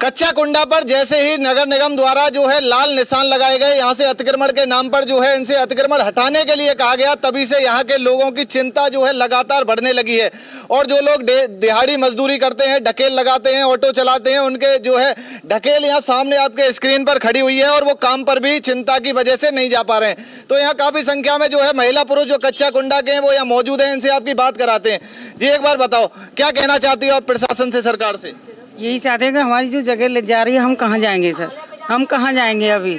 कच्चा कुंडा पर जैसे ही नगर निगम द्वारा जो है लाल निशान लगाए गए, यहाँ से अतिक्रमण के नाम पर जो है इनसे अतिक्रमण हटाने के लिए कहा गया, तभी से यहाँ के लोगों की चिंता जो है लगातार बढ़ने लगी है। और जो लोग दिहाड़ी मजदूरी करते हैं, ढकेल लगाते हैं, ऑटो चलाते हैं, उनके जो है ढकेल यहाँ सामने आपके स्क्रीन पर खड़ी हुई है और वो काम पर भी चिंता की वजह से नहीं जा पा रहे हैं। तो यहाँ काफी संख्या में जो है महिला पुरुष जो कच्चा कुंडा के हैं वो यहाँ मौजूद है, इनसे आपकी बात कराते हैं। जी एक बार बताओ, क्या कहना चाहती हो आप प्रशासन से, सरकार से? यही चाहते हैं कि हमारी जो जगह ले जा रही है, हम कहाँ जाएंगे सर, हम कहाँ जाएंगे? अभी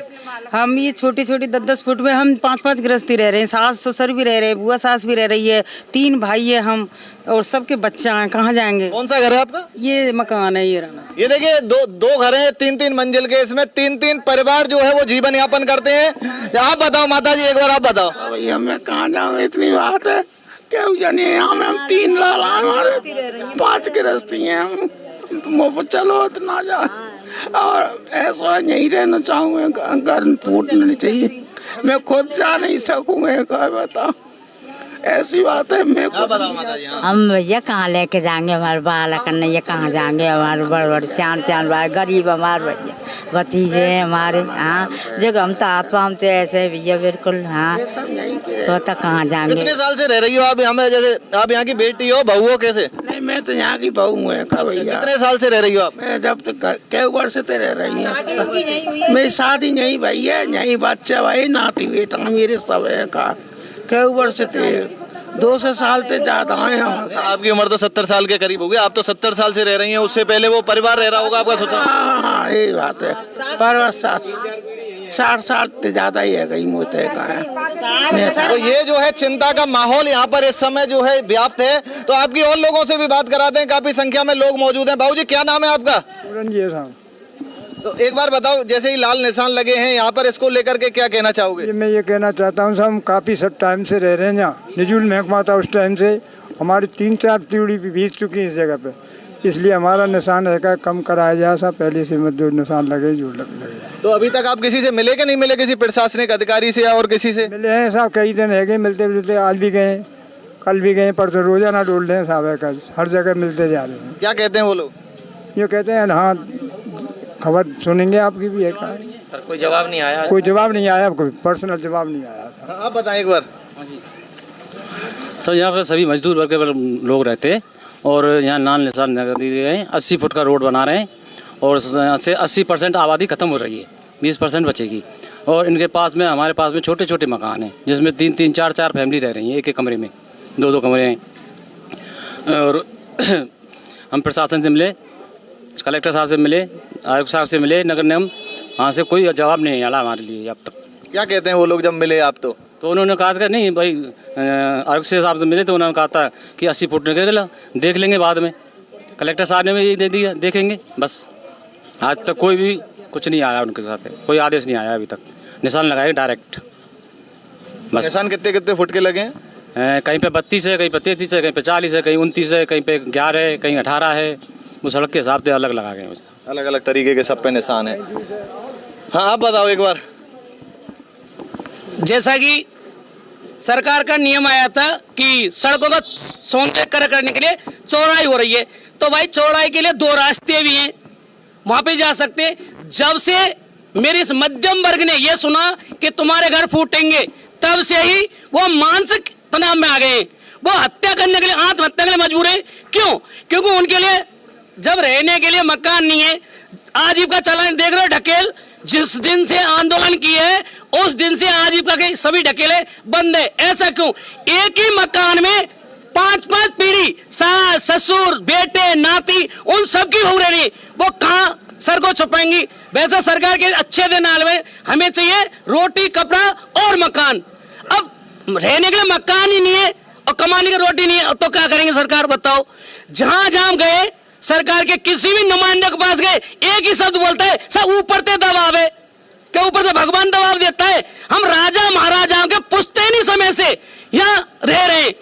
हम ये छोटी छोटी 10-10 फुट में हम 5-5 गृहस्थी रह रहे हैं, सास ससुर भी रह रहे हैं, बुआ सास भी रह रही है, 3 भाई है हम और सबके बच्चा हैं, कहाँ जाएंगे? कौन सा घर है आपका? ये मकान है, ये रहा। ये देखिए दो घर हैं, 3-3 मंजिल के, इसमें 3-3 परिवार जो है वो जीवन यापन करते हैं। आप बताओ माता जी, एक बार आप बताओ। भैया मैं कहाँ जाऊँ, इतनी बात है क्यों जानिए। यहाँ में हम 3 लाल हमारे 5 गृहस्थी हैं, हम चलो इतना जा और ऐसा यहीं रहना चाहूँगा, घर फूटना चाहिए, मैं खुद जा नहीं सकूँगा। बता ऐसी बात है। मैं हम भैया कहाँ लेके जाएंगे, हमारे बालक नहीं कहाँ जाएंगे, हमारे बड़े बड़े सियान भाई गरीब हमारे भैया भतीजे हमारे। हाँ जब हम तो आप हम तो ऐसे भैया बिल्कुल। हाँ तो कहाँ जाएंगे? कितने साल से रह रही हो आप यहाँ में? जैसे आप यहाँ की बेटी हो, बहू हो, कैसे? नहीं मैं तो यहाँ की बहू हूँ भैया। कितने साल से रह रही हो आप? मैं जब तक कई वर्ष से रह रही है, मेरी शादी यहीं भैया, यहीं बच्चा भाई नाती बेटा मेरे सब है का। कई वर्ष थे, 200 साल से ज्यादा है हम। आपकी उम्र तो 70 साल के करीब होगी, आप तो 70 साल से रह रही हैं, उससे पहले वो परिवार रह रहा होगा आपका ससुर? हाँ यही बात है, पर 60 साल से ज्यादा ही है कहीं मोते का है। तो ये जो है चिंता का माहौल यहाँ पर इस समय जो है व्याप्त है। तो आपकी और लोगों से भी बात कराते हैं, काफी संख्या में लोग मौजूद हैं। बाबूजी क्या नाम है आपका? तो एक बार बताओ, जैसे ही लाल निशान लगे हैं यहाँ पर, इसको लेकर के क्या कहना चाहोगे? मैं ये कहना चाहता हूँ, हम काफ़ी सब टाइम से रह रहे हैं यहाँ, निजुल महकमा था उस टाइम से, हमारी 3-4 पीढ़ी भी बीत चुकी है इस जगह पे, इसलिए हमारा निशान है कम कराया जाए सा, पहले से मत जो निशान लगे जो लगे। तो अभी तक आप किसी से मिले कि नहीं मिले, किसी प्रशासनिक अधिकारी से या और किसी से? मिले हैं साहब, कई दिन है गए मिलते मिलते, आज भी गए, कल भी गए, परसों रोजाना डोल रहे हैं साहब, हर जगह मिलते जा रहे हैं। क्या कहते हैं वो लोग? ये कहते हैं हाँ खबर सुनेंगे आपकी भी है का, सर कोई जवाब नहीं आया? कोई जवाब नहीं आया, कोई पर्सनल जवाब नहीं आया। आप बताएं एक बार। तो यहाँ पे सभी मजदूर वर्ग के लोग रहते हैं और यहाँ लाल निशान लगा दिए गए हैं, 80 फुट का रोड बना रहे हैं और यहाँ से 80% आबादी खत्म हो रही है, 20% बचेगी। और इनके पास में, हमारे पास में छोटे छोटे मकान हैं जिसमें 3-3, 4-4 फैमिली रह रही हैं, एक कमरे में 2-2 कमरे हैं। और हम प्रशासन से मिले, कलेक्टर साहब से मिले, आयुक्त साहब से मिले, नगर निगम, वहाँ से कोई जवाब नहीं आया हमारे लिए अब तक। क्या कहते हैं वो लोग जब मिले आप? तो उन्होंने कहा था नहीं भाई, आयुक्त साहब से मिले तो उन्होंने कहा था कि 80 फुट निकल देख लेंगे बाद में। कलेक्टर साहब ने भी दे दिया, देखेंगे बस। आज तक कोई भी कुछ नहीं आया, उनके साथ कोई आदेश नहीं आया अभी तक। निशान लगाए डायरेक्ट बस। निशान कितने फुट के लगे हैं? कहीं पे 32 है, कहीं पे 33 है, कहीं पे 40 है, कहीं 29 है, कहीं पे 11 है, कहीं 18 है। वो सड़क के हिसाब से अलग लगा गए, अलग अलग तरीके के सब पे निशान है। हाँ आप बताओ एक बार। जैसा कि सरकार का नियम आया था कि सड़कों का सौंदर्यीकरण करने के लिए चौड़ाई हो रही है, तो भाई चौड़ाई के लिए 2 रास्ते भी हैं, वहां पे जा सकते। जब से मेरे इस मध्यम वर्ग ने यह सुना कि तुम्हारे घर फूटेंगे, तब से ही वो मानसिक तनाव में आ गए। वो हत्या करने के लिए, आत्महत्या के लिए मजबूर है। क्यों? क्योंकि उनके लिए जब रहने के लिए मकान नहीं है। आजीविका चलाने देख रहे हो, ढकेल जिस दिन से आंदोलन किए है उस दिन से आजीविका के सभी ढकेले बंद है। ऐसा क्यों? एक ही मकान में 5-5 पीढ़ी, सास ससुर बेटे नाती, उन सबकी हो रही, वो कहाँ सर को छुपाएंगी? वैसा सरकार के अच्छे दिन में हमें चाहिए रोटी कपड़ा और मकान। अब रहने के लिए मकान ही नहीं है और कमाने की रोटी नहीं है, तो क्या करेंगे सरकार बताओ? जहां जहां गए सरकार के किसी भी नुमाइंदे के पास गए, एक ही शब्द बोलता है, सब ऊपर से दबाव है। क्या ऊपर से भगवान दबाव देता है? हम राजा महाराजाओं के पुश्तैनी समय से यहाँ रह रहे हैं,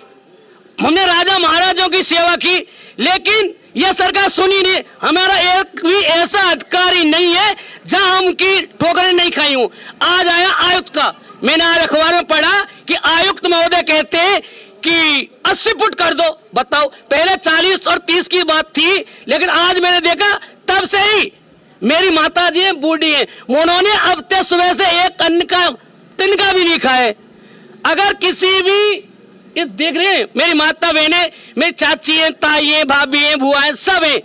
हमने राजा महाराजाओं की सेवा की, लेकिन यह सरकार सुनी नहीं। हमारा एक भी ऐसा अधिकारी नहीं है जहां हम की ठोकरें नहीं खाई हूं। आज आया आयुक्त का, मैंने आज अखबार में पढ़ा कि आयुक्त महोदय कहते हैं कि 80 फुट कर दो। बताओ, पहले 40 और 30 की बात थी, लेकिन आज मैंने देखा तब से ही मेरी माता जी है, बूढ़ी है, उन्होंने अब तक सुबह से एक अन्न का तिनका भी नहीं खाए। अगर किसी भी ये देख रहे हैं मेरी माता बहने, मेरी चाची है, ताई है, भाभी है, बुआ है, सब है,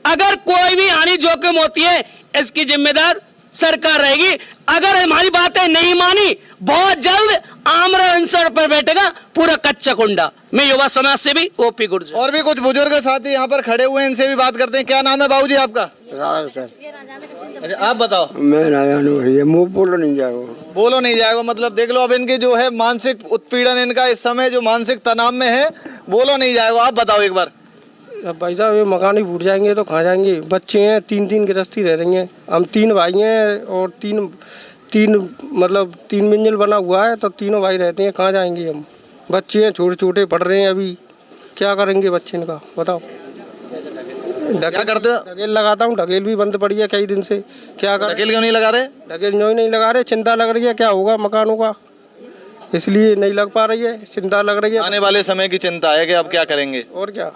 अगर कोई भी हानि जोखिम होती है इसकी जिम्मेदार सरकार रहेगी। अगर हमारी बातें नहीं मानी बहुत जल्द आमरण अनशन पर बैठेगा पूरा कच्चा कुंडा। मैं युवा समाज से भी ओपी गुर्जर। और भी कुछ बुजुर्ग साथी यहाँ पर खड़े हुए हैं, इनसे भी बात करते हैं। क्या नाम है बाबूजी आपका? सर अच्छा, आप बताओ। मैं ना जानू भैया, मुँह बोलो नहीं जाएगा। बोलो नहीं जाएगा मतलब देख लो अब इनकी जो है मानसिक उत्पीड़न, इनका इस समय जो मानसिक तनाव में है, बोलो नहीं जाएगा। आप बताओ एक बार। अब भाई साहब ये मकान ही फूट जाएंगे तो कहाँ जाएंगे? बच्चे हैं, 3 गृहस्थी रह रही हैं, हम 3 भाई हैं और तीन मतलब 3 मंजिल बना हुआ है तो तीनों भाई रहते हैं, कहाँ जाएंगे हम? बच्चे हैं छोटे छोटे पढ़ रहे हैं, अभी क्या करेंगे बच्चे इनका बताओ? क्या करते हो? ढकेल लगाता हूँ, ढकेल भी बंद पड़ी है कई दिन से। क्या कर ढकेल क्यों नहीं लगा रहे? ढकेल नहीं लगा रहे, चिंता लग रही है क्या होगा मकानों का, इसलिए नहीं लग पा रही है, चिंता लग रही है। आने वाले समय की चिंता है कि अब क्या करेंगे। और क्या,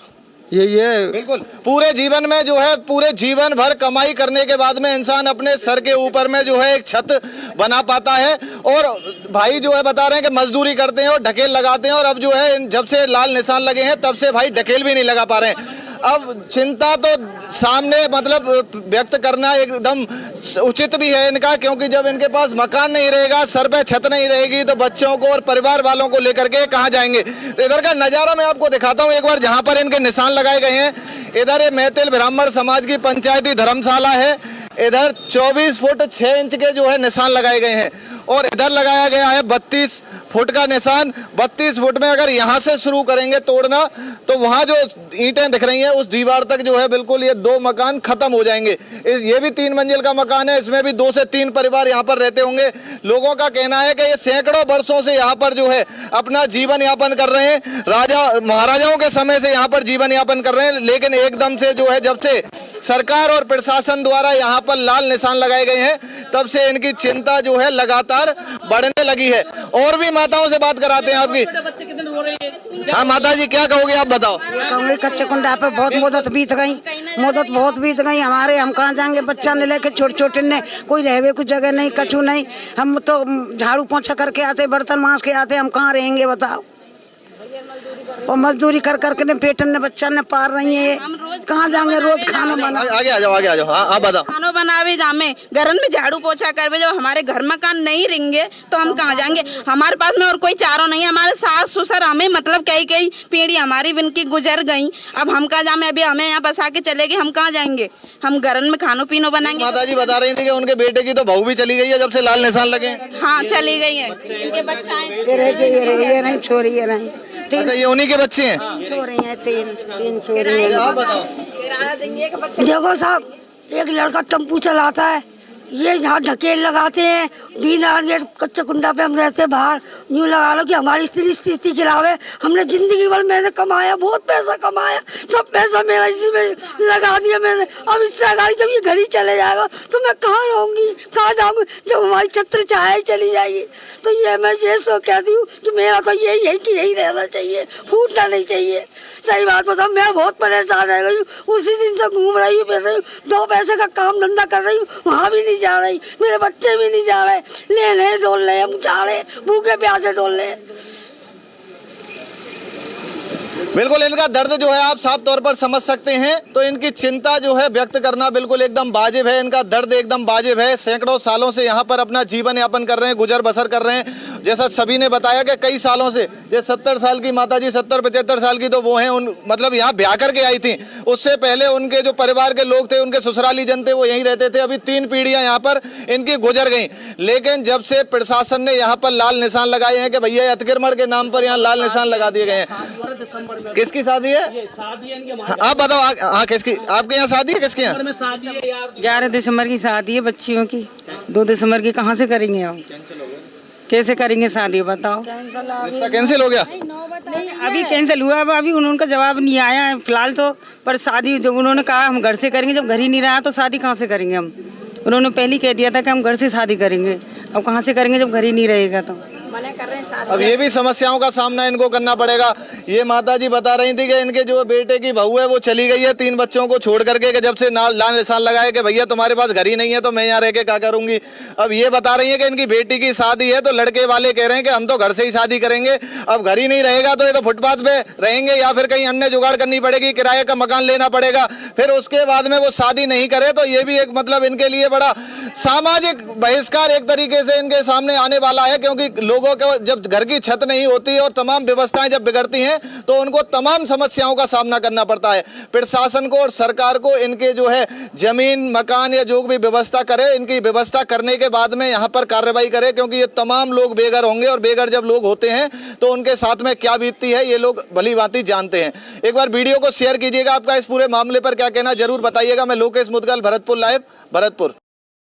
यही है। बिल्कुल, पूरे जीवन में जो है पूरे जीवन भर कमाई करने के बाद में इंसान अपने सर के ऊपर में जो है एक छत बना पाता है। और भाई जो है बता रहे हैं कि मजदूरी करते हैं और ढकेल लगाते हैं, और अब जो है जब से लाल निशान लगे हैं तब से भाई ढकेल भी नहीं लगा पा रहे हैं। अब चिंता तो सामने मतलब व्यक्त करना एकदम उचित भी है इनका, क्योंकि जब इनके पास मकान नहीं रहेगा, सर पे छत नहीं रहेगी, तो बच्चों को और परिवार वालों को लेकर के कहाँ जाएंगे। तो इधर का नज़ारा मैं आपको दिखाता हूँ एक बार, जहाँ पर इनके निशान लगाए गए हैं। इधर ये मैतेल ब्राह्मण समाज की पंचायती धर्मशाला है। इधर 24 फुट 6 इंच के जो है निशान लगाए गए हैं, और इधर लगाया गया है 32 फुट का निशान। 32 फुट में अगर यहाँ से शुरू करेंगे तोड़ना तो वहाँ जो ईंटें दिख रही हैं उस दीवार तक जो है बिल्कुल ये 2 मकान खत्म हो जाएंगे। ये भी 3 मंजिल का मकान है, इसमें भी 2 से 3 परिवार यहाँ पर रहते होंगे। लोगों का कहना है कि ये सैकड़ों वर्षों से यहाँ पर जो है अपना जीवन यापन कर रहे हैं, राजा महाराजाओं के समय से यहाँ पर जीवन यापन कर रहे हैं। लेकिन एकदम से जो है जब से सरकार और प्रशासन द्वारा यहाँ पर लाल निशान लगाए गए हैं तब से इनकी चिंता जो है लगातार बढ़ने लगी है। और भी माताओं से बात कराते हैं आपकी। हाँ माता जी, क्या कहोगे आप बताओ? कहूँगी कच्चे कुंडा पे बहुत मुदत बीत गई हमारे। हम कहाँ जाएंगे? बच्चा ने लेके छोटे छोटे ने, कोई रहवे कुछ जगह नहीं, कछु नहीं। हम तो झाड़ू पोछा करके आते, बर्तन मांज के आते, हम कहाँ रहेंगे बताओ? और मजदूरी कर करके ने पेटन ने बच्चा ने पार रही है, कहाँ जाएंगे? रोज खाना बना। आगे आ जाओ। हाँ आप बताओ। खाना बनावे जामे, घर में झाड़ू पोछा करवे, जब हमारे घर मकान नहीं रहेंगे तो हम कहाँ जाएंगे? हमारे पास में और कोई चारों नहीं है। हमारे सास ससुर हमें मतलब कई पीढ़ी हमारी बिनकी गुजर गई, अब हम कहाँ जामे? अभी हमें यहाँ बसा के चले गए, हम कहाँ जाएंगे? हम घर में खानो पीनो बनाएंगे। माता जी बता रही थी कि उनके बेटे की तो बहू भी चली गई है जब से लाल निशान लगे। हाँ चली गई है, इनके बच्चा ये नहीं छोरी, ये नहीं। अच्छा, ये उन्हीं के बच्चे हैं? छोरी हैं, तीन छोरी हैं। आप बताओ। देखो साहब, एक लड़का टेम्पू चलाता है, ये यहाँ ढकेल लगाते हैं, बिना कच्चे कुंडा पे हम रहते बाहर। यूँ लगा लो कि हमारी स्थिति खिलाफ है। हमने जिंदगी भर मैंने कमाया, बहुत पैसा कमाया, सब पैसा मेरा इसी में लगा दिया मैंने। अब इससे अगर जब ये घर ही चले जाएगा तो मैं कहाँ रहूँगी, कहाँ जाऊँगी? जब हमारी छत्र छाया चली जाएगी तो ये मैं ये सो कहती हूँ कि मेरा तो यही है कि यही रहना चाहिए, फूटना नहीं चाहिए। सही बात बताओ, मैं बहुत परेशान रह गई हूँ, उसी दिन से घूम रही हूँ, फिर रही हूँ, 2 पैसे का काम धंधा कर रही हूँ, वहाँ भी नहीं जा रही, मेरे बच्चे भी नहीं जा रहे, ले डोल रहे, हम जा रहे, भूखे प्यासे डोल रहे। बिल्कुल, इनका दर्द जो है आप साफ तौर पर समझ सकते हैं। तो इनकी चिंता जो है व्यक्त करना बिल्कुल एकदम वाजिब है, इनका दर्द एकदम वाजिब है। सैकड़ों सालों से यहाँ पर अपना जीवन यापन कर रहे हैं, गुजर बसर कर रहे हैं। जैसा सभी ने बताया कि कई सालों से, ये 70 साल की माता जी, 70-75 साल की तो वो हैं, उन मतलब यहाँ ब्याह करके आई थी। उससे पहले उनके जो परिवार के लोग थे, उनके ससुराली जन थे, वो यहीं रहते थे। अभी 3 पीढ़ियाँ यहाँ पर इनकी गुजर गई। लेकिन जब से प्रशासन ने यहाँ पर लाल निशान लगाए हैं कि भैया अतिक्रमण के नाम पर यहाँ लाल निशान लगा दिए गए हैं। किसकी शादी है? शादी है इनके। आप बताओ। हाँ, किसकी? आपके यहाँ शादी है? किसके यहाँ? 11 दिसंबर की शादी है बच्चियों की, 2 दिसंबर की कहाँ से करेंगे हम? कैसे करेंगे शादी बताओ? रिश्ता कैंसिल हो गया? अभी कैंसिल हुआ, अभी उनका जवाब नहीं आया है फिलहाल तो। पर शादी जब उन्होंने कहा हम घर से करेंगे, जब घर ही नहीं रहा तो शादी कहाँ से करेंगे हम? उन्होंने पहले कह दिया था कि हम घर से शादी करेंगे, अब कहाँ से करेंगे जब घर ही नहीं रहेगा तो? अब ये भी समस्याओं का सामना इनको करना पड़ेगा। ये माता जी बता रही थी कि इनके जो बेटे की बहू है वो चली गई है 3 बच्चों को छोड़ करके, कि जब से लाल निशान लगाए कि भैया तुम्हारे पास घर ही नहीं है तो मैं यहाँ रह के क्या करूंगी। अब ये बता रही है कि इनकी बेटी की शादी है तो लड़के वाले कह रहे हैं कि हम तो घर से ही शादी करेंगे। अब घर ही नहीं रहेगा तो ये तो फुटपाथ पे रहेंगे या फिर कहीं अन्य जुगाड़ करनी पड़ेगी, किराए का मकान लेना पड़ेगा। फिर उसके बाद में वो शादी नहीं करे तो ये भी एक मतलब इनके लिए बड़ा सामाजिक बहिष्कार एक तरीके से इनके सामने आने वाला है, क्योंकि लोगों को जब घर की छत नहीं होती और तमाम व्यवस्थाएं जब बिगड़ती हैं तो उनको तमाम समस्याओं का सामना करना पड़ता है। प्रशासन को और सरकार को इनके जो है जमीन मकान या जो भी व्यवस्था करे, इनकी व्यवस्था करने के बाद में यहाँ पर कार्रवाई करे, क्योंकि ये तमाम लोग बेघर होंगे और बेघर जब लोग होते हैं तो उनके साथ में क्या बीतती है ये लोग भली भांति जानते हैं। एक बार वीडियो को शेयर कीजिएगा, आपका इस पूरे मामले पर क्या कहना जरूर बताइएगा। मैं लोकेश मुदगल, भरतपुर लाइव, भरतपुर।